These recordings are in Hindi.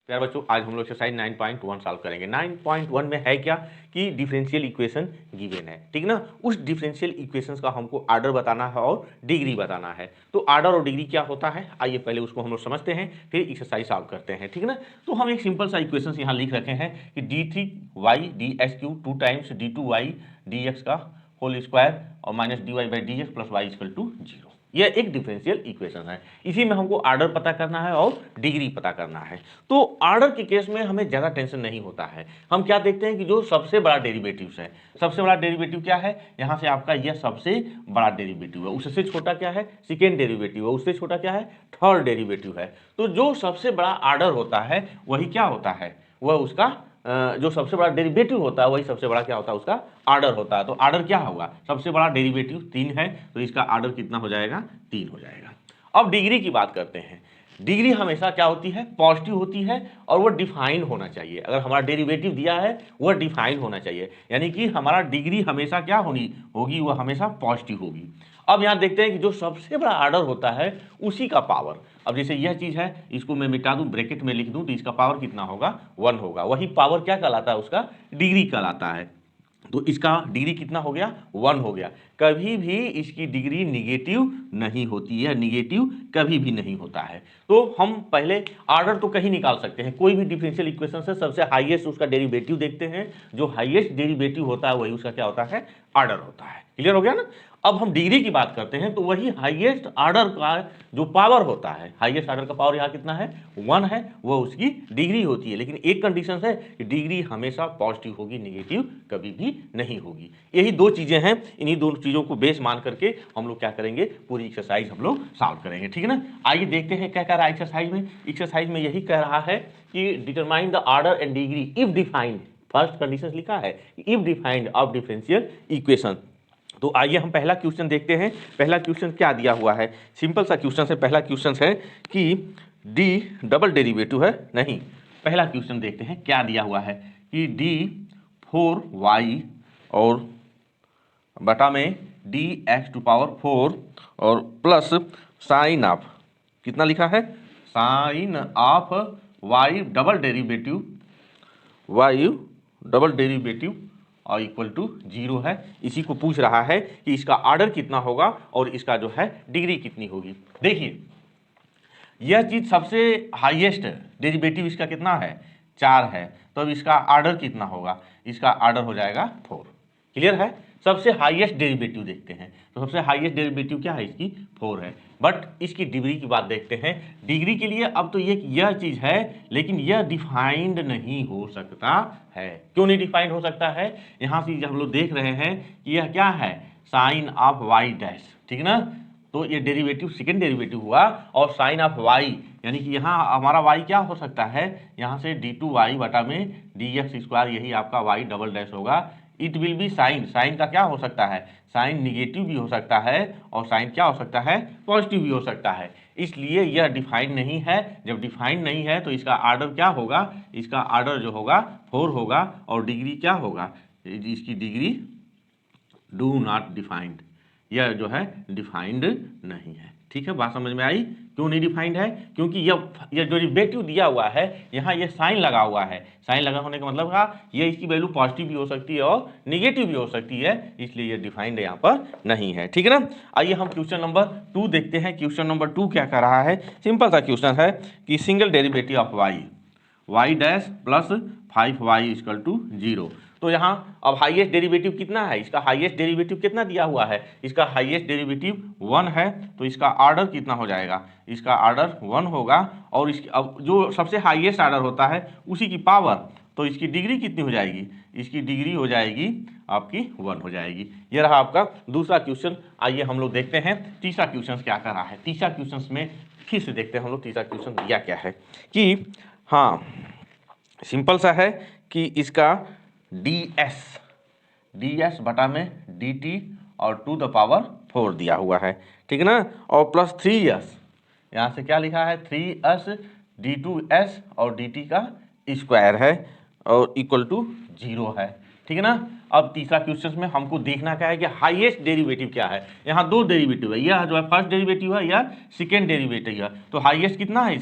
प्यारे बच्चों, आज हम लोग एक्सरसाइज 9.1 सॉल्व करेंगे। 9.1 में है क्या कि डिफरेंशियल इक्वेशन गिवन है, ठीक ना। उस डिफरेंशियल इक्वेशंस का हमको आर्डर बताना है और डिग्री बताना है। तो आर्डर और डिग्री क्या होता है, आइए पहले उसको हम लोग समझते हैं, फिर एक्सरसाइज सॉल्व करते हैं, ठीक ना। तो हम एक सिंपल सा इक्वेशन यहाँ लिख रखे हैं कि d3y dx³ 2 times d2y dx का होल स्क्वायर और minus dy/dx plus y equal to 0। यह एक डिफरेंशियल इक्वेशन है। इसी में हमको आर्डर पता करना है और डिग्री पता करना है। तो आर्डर के केस में हमें ज़्यादा टेंशन नहीं होता है। हम क्या देखते हैं कि जो सबसे बड़ा डेरिवेटिव है, सबसे बड़ा डेरिवेटिव क्या है, यहाँ से आपका यह सबसे बड़ा डेरिवेटिव है, उससे छोटा क्या है सेकेंड डेरिवेटिव है, उससे छोटा क्या है थर्ड डेरिवेटिव है। तो जो सबसे बड़ा आर्डर होता है वही क्या होता है, वह उसका जो सबसे बड़ा डेरिवेटिव होता है वही सबसे बड़ा क्या होता है, उसका आर्डर होता है। तो आर्डर क्या होगा, सबसे बड़ा डेरिवेटिव 3 है, तो इसका आर्डर कितना हो जाएगा, 3 हो जाएगा। अब डिग्री की बात करते हैं। डिग्री हमेशा क्या होती है, पॉजिटिव होती है और वो डिफाइन होना चाहिए। अगर हमारा डेरिवेटिव दिया है वह डिफाइन होना चाहिए, यानी कि हमारा डिग्री हमेशा क्या होनी होगी, वह हमेशा पॉजिटिव होगी। अब यहाँ देखते हैं कि जो सबसे बड़ा आर्डर होता है उसी का पावर, अब जैसे यह चीज़ है, इसको मैं मिटा दूं, ब्रैकेट में लिख दूं, तो इसका पावर कितना होगा, 1 होगा। वही पावर क्या कहलाता है, उसका डिग्री कहलाता है। तो इसका डिग्री कितना हो गया, 1 हो गया। कभी भी इसकी डिग्री निगेटिव नहीं होती है, निगेटिव कभी भी नहीं होता है। तो हम पहले आर्डर तो कहीं निकाल सकते हैं, कोई भी डिफरेंशियल इक्वेशन से सबसे हाईएस्ट उसका डेरिवेटिव देखते हैं, जो हाईएस्ट डेरिवेटिव होता है वही उसका क्या होता है, आर्डर होता है। क्लियर हो गया ना। अब हम डिग्री की बात करते हैं, तो वही हाईएस्ट आर्डर का जो पावर होता है, हाईएस्ट आर्डर का पावर यहाँ कितना है, 1 है, वो उसकी डिग्री होती है। लेकिन एक कंडीशन है कि डिग्री हमेशा पॉजिटिव होगी, निगेटिव कभी भी नहीं होगी। यही दो चीजें हैं, इन्हीं दोनों चीजों को बेस मान करके हम लोग क्या करेंगे, पूरी एक्सरसाइज हम लोग सॉल्व करेंगे, ठीक है ना। आइए देखते हैं क्या कह रहा है एक्सरसाइज में। एक्सरसाइज में यही कह रहा है कि determine the order and degree if defined, first condition लिखा है if defined of differential equation. तो आइए हम पहला क्वेश्चन देखते हैं। पहला क्वेश्चन क्या दिया हुआ है, सिंपल सा क्वेश्चन है। पहला क्वेश्चन है कि डी डबल डेरिवेटिव है, नहीं, पहला क्वेश्चन देखते हैं क्या दिया हुआ है कि d4y और बटा में dx⁴ और प्लस साइन ऑफ, कितना लिखा है, sine of y double derivative और इक्वल टू 0 है। इसी को पूछ रहा है कि इसका आर्डर कितना होगा और इसका जो है डिग्री कितनी होगी। देखिए यह चीज सबसे हाईएस्ट डेरिवेटिव इसका कितना है, 4 है, तो अब इसका आर्डर कितना होगा, इसका आर्डर हो जाएगा 4। क्लियर है। सबसे हाईएस्ट डेरिवेटिव देखते हैं, तो सबसे हाईएस्ट डेरिवेटिव क्या है, इसकी 4 है। बट इसकी डिग्री की बात देखते हैं। डिग्री के लिए अब तो यह चीज है, लेकिन यह डिफाइंड नहीं हो सकता है। क्यों नहीं डिफाइंड हो सकता है, यहाँ से हम लोग देख रहे हैं कि यह क्या है, साइन ऑफ वाई डैश, ठीक ना। तो ये डेरिवेटिव सेकेंड डेरिवेटिव हुआ और साइन ऑफ वाई, यानी कि यहाँ हमारा वाई क्या हो सकता है, यहाँ से d2y बटा में dx², यही आपका वाई डबल डैश होगा। It will be sine, sine का क्या हो सकता है, साइन निगेटिव भी हो सकता है और साइन क्या हो सकता है, पॉजिटिव भी हो सकता है। इसलिए यह डिफाइंड नहीं है। जब डिफाइंड नहीं है तो इसका आर्डर क्या होगा, इसका आर्डर जो होगा 4 होगा और डिग्री क्या होगा, इसकी डिग्री डू नॉट डिफाइंड, यह जो है डिफाइंड नहीं है। ठीक है, बात समझ में आई। क्यों नहीं डिफाइंड है, क्योंकि यह जो डेरिवेटिव दिया हुआ है, यहाँ ये साइन लगा हुआ है। साइन लगा होने का मतलब क्या, ये इसकी वैल्यू पॉजिटिव भी हो सकती है और निगेटिव भी हो सकती है, इसलिए ये डिफाइंड यहाँ पर नहीं है। ठीक है ना। आइए हम क्वेश्चन नंबर 2 देखते हैं। क्वेश्चन नंबर 2 क्या कर रहा है, सिंपल सा क्वेश्चन है कि single derivative of y dash plus 5y equal to 0। तो यहाँ अब हाईएस्ट डेरिवेटिव कितना है, इसका हाईएस्ट डेरिवेटिव कितना दिया हुआ है, इसका हाईएस्ट डेरिवेटिव 1 है, तो इसका आर्डर कितना हो जाएगा, इसका आर्डर 1 होगा। और इसकी अब जो सबसे हाईएस्ट आर्डर होता है उसी की पावर, तो इसकी डिग्री कितनी हो जाएगी, इसकी डिग्री हो जाएगी आपकी 1 हो जाएगी। ये रहा आपका दूसरा क्वेश्चन। आइए हम लोग देखते हैं तीसरा क्वेश्चन क्या कर रहा है। तीसरा क्वेश्चन में फिर से देखते हैं हम लोग तीसरा क्वेश्चन दिया क्या है कि हाँ सिंपल सा है कि इसका ds बटा में dt और 2⁴ दिया हुआ है, ठीक है ना, और प्लस 3s, यहाँ से क्या लिखा है 3s d2s और dt का स्क्वायर है और इक्वल टू 0 है। ठीक है ना। अब तीसरा क्वेश्चन में हमको देखना क्या है कि हाईएस्ट डेरिवेटिव क्या है। यहाँ दो डेरिवेटिव है, यह जो है फर्स्ट डेरिवेटिव है, यह सेकेंड डेरिवेटिव है। तो हाईएस्ट कितना है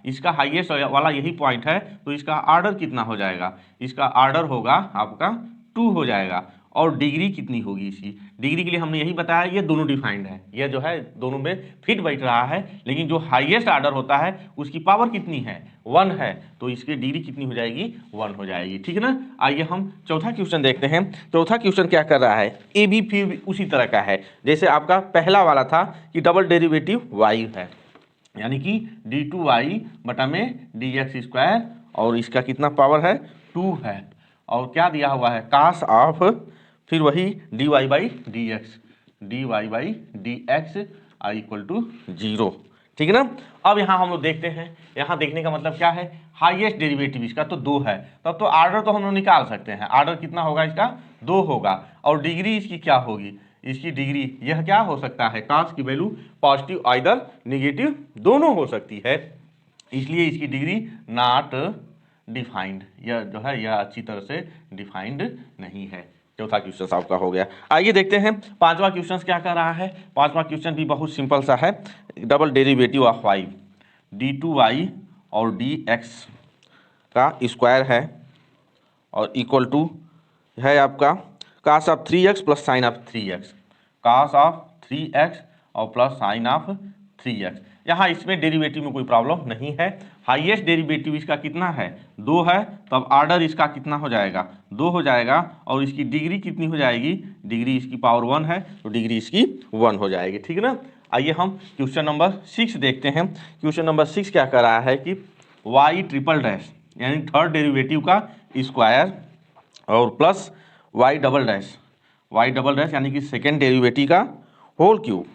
इसका हाईएस्ट वाला यही पॉइंट है, तो इसका आर्डर कितना हो जाएगा, इसका आर्डर होगा आपका 2 हो जाएगा। और डिग्री कितनी होगी इसकी, डिग्री के लिए हमने यही बताया ये दोनों डिफाइंड है, यह जो है दोनों में फिट बैठ रहा है, लेकिन जो हाईएस्ट आर्डर होता है उसकी पावर कितनी है 1 है, तो इसकी डिग्री कितनी हो जाएगी 1 हो जाएगी। ठीक है ना। आइए हम चौथा क्वेश्चन देखते हैं। चौथा क्वेश्चन क्या कर रहा है, ए भी फिर उसी तरह का है जैसे आपका पहला वाला था कि डबल डेरिवेटिव वाई है, यानी कि d2y बटा में dx², और इसका कितना पावर है 2 है, और क्या दिया हुआ है कास ऑफ फिर वही dy by dx I equal to 0। ठीक है ना। अब यहाँ हम लोग देखते हैं, यहाँ देखने का मतलब क्या है, हाईएस्ट डेरिवेटिव इसका तो 2 है, तब तो आर्डर तो हम लोग निकाल सकते हैं, आर्डर कितना होगा इसका 2 होगा, और डिग्री इसकी क्या होगी, इसकी डिग्री यह क्या हो सकता है, कास की वैल्यू पॉजिटिव आइदर निगेटिव दोनों हो सकती है, इसलिए इसकी डिग्री नॉट डिफाइंड, यह जो है यह अच्छी तरह से डिफाइंड नहीं है। चौथा क्वेश्चन आपका हो गया। आइए देखते हैं पांचवा क्वेश्चन क्या कर रहा है। पांचवा क्वेश्चन भी बहुत सिंपल सा है, double derivative of Y d2y और dx का स्क्वायर है और इक्वल टू है आपका cos of 3x plus sine of 3x, cos of 3x और प्लस साइन ऑफ 3x। यहाँ इसमें डेरिवेटिव में कोई प्रॉब्लम नहीं है। हाईएस्ट डेरिवेटिव इसका कितना है 2 है, तब आर्डर इसका कितना हो जाएगा 2 हो जाएगा, और इसकी डिग्री कितनी हो जाएगी, डिग्री इसकी पावर 1 है, तो डिग्री इसकी 1 हो जाएगी। ठीक है ना। आइए हम क्वेश्चन नंबर 6 देखते हैं। क्वेश्चन नंबर 6 क्या कर रहा है कि y ट्रिपल डैश यानी थर्ड डेरिवेटिव का स्क्वायर और प्लस y डबल डैश यानी कि सेकेंड डेरिवेटिव का होल क्यूब।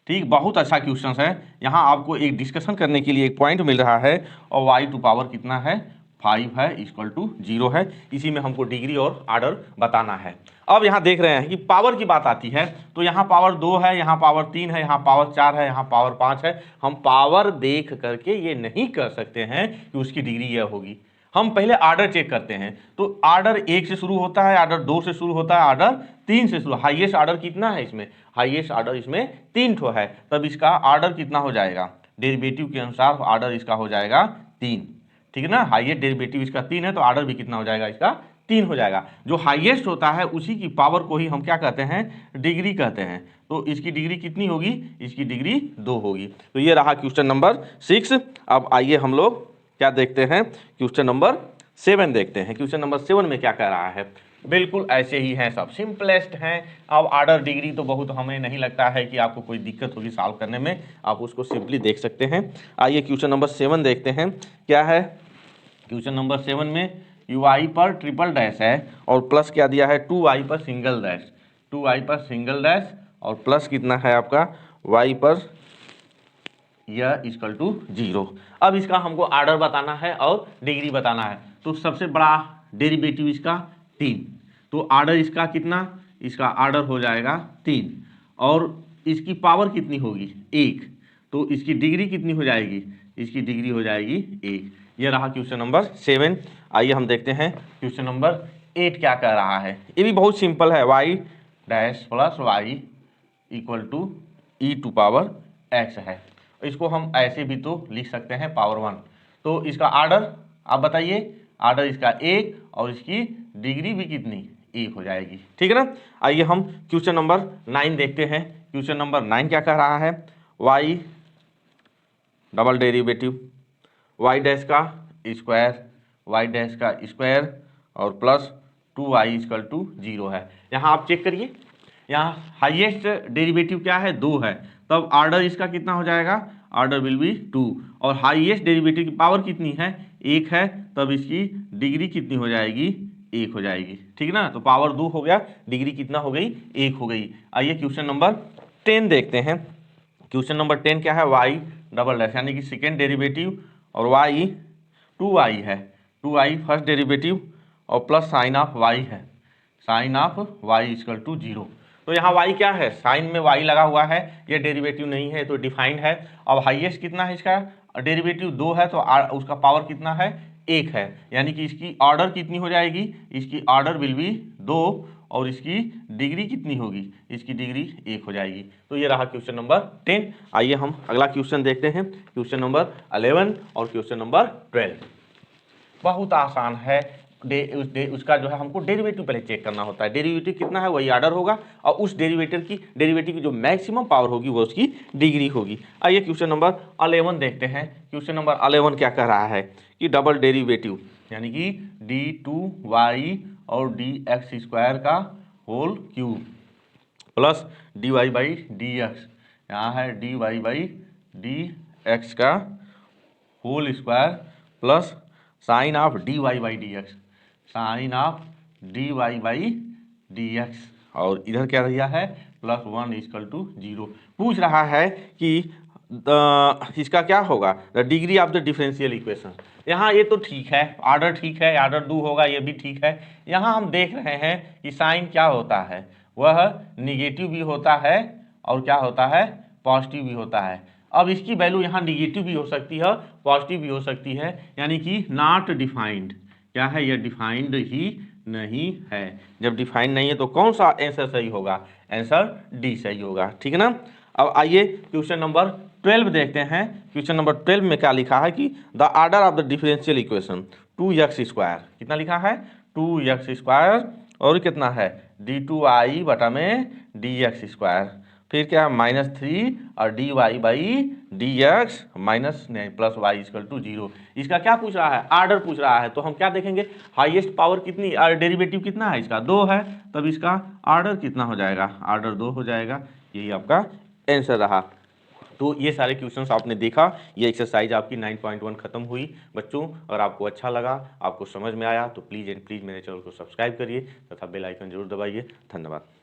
ठीक, बहुत अच्छा क्वेश्चन है। यहाँ आपको एक डिस्कशन करने के लिए एक पॉइंट मिल रहा है, और y टू पावर कितना है 5 है इक्वल टू 0 है, इसी में हमको डिग्री और आर्डर बताना है। अब यहाँ देख रहे हैं कि पावर की बात आती है, तो यहाँ पावर 2 है, यहाँ पावर 3 है, यहाँ पावर 4 है, यहाँ पावर 5 है। हम पावर देख करके ये नहीं कर सकते हैं कि उसकी डिग्री यह होगी, हम पहले आर्डर चेक करते हैं। तो आर्डर 1 से शुरू होता है, आर्डर 2 से शुरू होता है, आर्डर 3 से शुरू, हाईएस्ट आर्डर कितना है इसमें, हाईएस्ट आर्डर इसमें 3 ठो है, तब इसका आर्डर कितना हो जाएगा, डेरिवेटिव के अनुसार आर्डर इसका हो जाएगा 3। ठीक है ना, हाईएस्ट डेरिवेटिव इसका 3 है, तो आर्डर भी कितना हो जाएगा इसका 3 हो जाएगा। जो हाईएस्ट होता है उसी की पावर को ही हम क्या कहते हैं डिग्री कहते हैं, तो इसकी डिग्री कितनी होगी, इसकी डिग्री 2 होगी। तो ये रहा क्वेश्चन नंबर 6। अब आइए हम लोग क्या देखते हैं, क्वेश्चन नंबर 7 देखते हैं। क्वेश्चन नंबर 7 में क्या कह रहा है, बिल्कुल ऐसे ही है, सब सिंपलेस्ट हैं। अब आर्डर डिग्री तो बहुत हमें नहीं लगता है कि आपको कोई दिक्कत होगी सॉल्व करने में, आप उसको सिंपली देख सकते हैं। आइए क्वेश्चन नंबर 7 देखते हैं क्या है। क्वेश्चन नंबर 7 में y पर ट्रिपल डैश है और प्लस क्या दिया है 2y पर सिंगल डैश, 2y पर सिंगल डैश और प्लस कितना है आपका y पर यह इक्वल टू 0। अब इसका हमको आर्डर बताना है और डिग्री बताना है। तो सबसे बड़ा डेरिवेटिव इसका 3, तो आर्डर इसका कितना, इसका आर्डर हो जाएगा 3, और इसकी पावर कितनी होगी 1, तो इसकी डिग्री कितनी हो जाएगी, इसकी डिग्री हो जाएगी 1। यह रहा क्वेश्चन नंबर 7। आइए हम देखते हैं क्वेश्चन नंबर 8 क्या कह रहा है। ये भी बहुत सिंपल है, y dash plus y equal to e to power x है। इसको हम ऐसे भी तो लिख सकते हैं पावर 1। तो इसका आर्डर आप बताइए, आर्डर इसका 1 और इसकी डिग्री भी कितनी 1 हो जाएगी। ठीक है ना। आइए हम क्वेश्चन नंबर 9 देखते हैं। क्वेश्चन नंबर 9 क्या कह रहा है, y double derivative y dash का स्क्वायर और प्लस 2y इक्वल टू 0 है। यहाँ आप चेक करिए, यहाँ हाईएस्ट डेरिवेटिव क्या है 2 है, तब आर्डर इसका कितना हो जाएगा, आर्डर विल बी 2, और हाईएस्ट डेरिवेटिव की पावर कितनी है 1 है, तब इसकी डिग्री कितनी हो जाएगी 1 हो जाएगी। ठीक है ना, तो पावर 2 हो गया, डिग्री कितना हो गई 1 हो गई। आइए क्वेश्चन नंबर 10 देखते हैं। क्वेश्चन नंबर 10 क्या है, y डबल डैश यानी कि सेकेंड डेरिवेटिव और y 2y है, 2y फर्स्ट डेरिवेटिव और प्लस साइन ऑफ y है, sine of y equal to 0। तो यहाँ y क्या है, साइन में y लगा हुआ है, ये डेरिवेटिव नहीं है तो डिफाइंड है। अब हाईएस्ट कितना है इसका डेरिवेटिव 2 है, तो उसका पावर कितना है 1 है, यानी कि इसकी ऑर्डर कितनी हो जाएगी, इसकी ऑर्डर विल बी 2 और इसकी डिग्री कितनी होगी, इसकी डिग्री 1 हो जाएगी। तो ये रहा क्वेश्चन नंबर 10। आइए हम अगला क्वेश्चन देखते हैं, क्वेश्चन नंबर 11 और क्वेश्चन नंबर 12। बहुत आसान है। उसका जो है हमको डेरिवेटिव पहले चेक करना होता है। डेरिवेटिव कितना है वही ऑर्डर होगा, और उस डेरिवेटिव की जो मैक्सिमम पावर होगी वो उसकी डिग्री होगी। आइए क्वेश्चन नंबर 11 देखते हैं। क्वेश्चन नंबर 11 क्या कह रहा है कि डबल डेरिवेटिव यानी कि d2y और dx² का whole cube plus dy by dx, यहाँ है dy बाई dx का whole square plus sine of dy by dx, sine of dy by dx, और इधर क्या दिया है +1 = 0। पूछ रहा है कि इसका क्या होगा, the degree of the differential equation. यहाँ ये तो ठीक है, ऑर्डर ठीक है, ऑर्डर 2 होगा, ये भी ठीक है। यहाँ हम देख रहे हैं कि साइन क्या होता है, वह निगेटिव भी होता है और क्या होता है, पॉजिटिव भी होता है। अब इसकी वैल्यू यहाँ निगेटिव भी हो सकती है, पॉजिटिव भी हो सकती है, यानी कि नॉट डिफाइंड। क्या है, यह डिफाइंड ही नहीं है। जब डिफाइंड नहीं है तो कौन सा आंसर सही होगा, आंसर डी सही होगा, ठीक है ना। अब आइए क्वेश्चन नंबर 12 देखते हैं। क्वेश्चन नंबर 12 में क्या लिखा है कि the order of the differential equation 2x², कितना लिखा है 2x² और कितना है d2y बटा में dx², फिर क्या -3 और dy बाई dx -+y = 0। इसका क्या पूछ रहा है, ऑर्डर पूछ रहा है। तो हम क्या देखेंगे, हाईएस्ट पावर कितनी, डेरिवेटिव कितना है इसका 2 है, तब इसका ऑर्डर कितना हो जाएगा, ऑर्डर 2 हो जाएगा। यही आपका आंसर रहा। तो ये सारे क्वेश्चंस आपने देखा, ये एक्सरसाइज आपकी 9.1 खत्म हुई। बच्चों अगर आपको अच्छा लगा, आपको समझ में आया तो प्लीज़ एंड प्लीज़ मेरे चैनल को सब्सक्राइब करिए तथा बेल आइकन जरूर दबाइए। धन्यवाद।